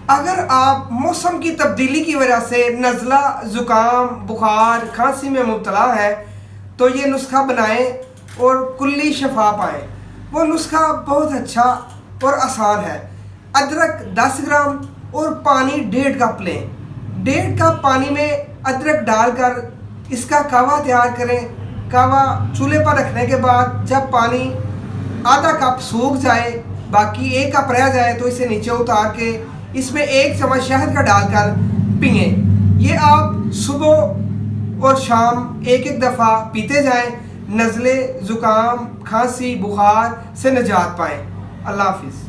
अगर आप मौसम की तब्दीली की वजह से नज़ला, ज़ुकाम, बुखार, खांसी में मुब्तला है तो ये नुस्खा बनाएं और कुल्ली शफा पाएँ। वो नुस्खा बहुत अच्छा और आसान है। अदरक 10 ग्राम और पानी 1.5 कप लें। 1.5 कप पानी में अदरक डालकर इसका कावा तैयार करें। कावा चूल्हे पर रखने के बाद जब पानी आधा कप सूख जाए, बाकी 1 कप रह जाए तो इसे नीचे उतार के इसमें 1 चम्मच शहद का डालकर पिए। ये आप सुबह और शाम एक दफ़ा पीते जाएं। नज़ले, ज़ुकाम, खांसी, बुखार से निजात पाएँ। अल्लाह हाफिज़।